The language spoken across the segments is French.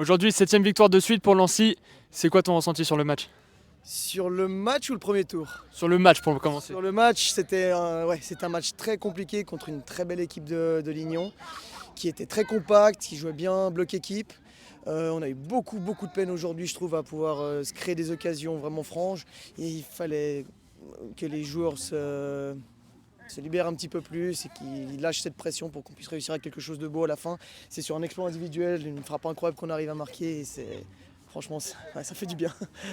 Aujourd'hui, 7e victoire de suite pour Lancy. C'est quoi ton ressenti sur le match? Sur le match ou le premier tour? Sur le match pour commencer. Sur le match, c'était un match très compliqué contre une très belle équipe de Lignon, qui était très compacte, qui jouait bien bloc équipe. On a eu beaucoup de peine aujourd'hui, je trouve, à pouvoir se créer des occasions vraiment franches. Et il fallait que les joueurs se libèrent un petit peu plus et qu'ils lâchent cette pression pour qu'on puisse réussir à quelque chose de beau à la fin. C'est sur un exploit individuel, une frappe incroyable qu'on arrive à marquer. Et franchement, ça fait du bien.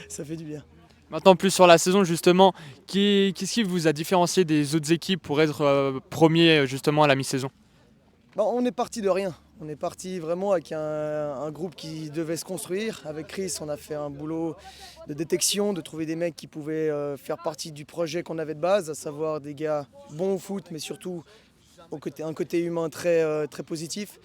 Ça fait du bien. Maintenant, plus sur la saison, justement, qu'est-ce qui vous a différencié des autres équipes pour être premier justement à la mi-saison? On est parti de rien. On est parti vraiment avec un groupe qui devait se construire. Avec Chris, on a fait un boulot de détection, de trouver des mecs qui pouvaient faire partie du projet qu'on avait de base, à savoir des gars bons au foot, mais surtout un côté humain très positif.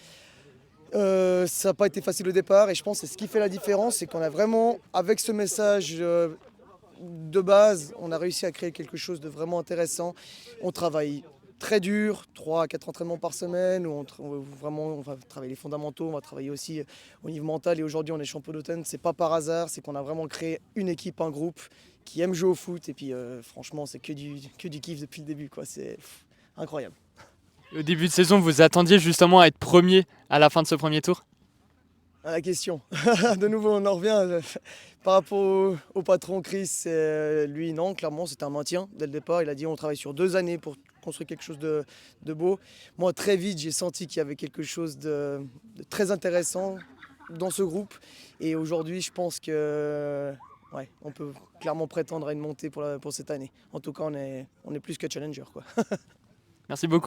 Ça n'a pas été facile au départ et je pense que ce qui fait la différence, c'est qu'on a vraiment, avec ce message de base, on a réussi à créer quelque chose de vraiment intéressant. On travaille très dur, 3 à 4 entraînements par semaine, où on va travailler les fondamentaux, on va travailler aussi au niveau mental. Et aujourd'hui, on est champion d'automne. C'est pas par hasard, c'est qu'on a vraiment créé une équipe, un groupe qui aime jouer au foot. Et puis, franchement, c'est que du kiff depuis le début, quoi. C'est incroyable. Au début de saison, vous attendiez justement à être premier à la fin de ce premier tour? À la question. De nouveau, on en revient. Par rapport au patron Chris, lui, non, clairement, c'était un maintien dès le départ. Il a dit on travaille sur 2 années pour construire quelque chose de beau. Moi, très vite, j'ai senti qu'il y avait quelque chose de très intéressant dans ce groupe. Et aujourd'hui, je pense que ouais, on peut clairement prétendre à une montée pour cette année. En tout cas, on est plus que challenger, quoi. Merci beaucoup.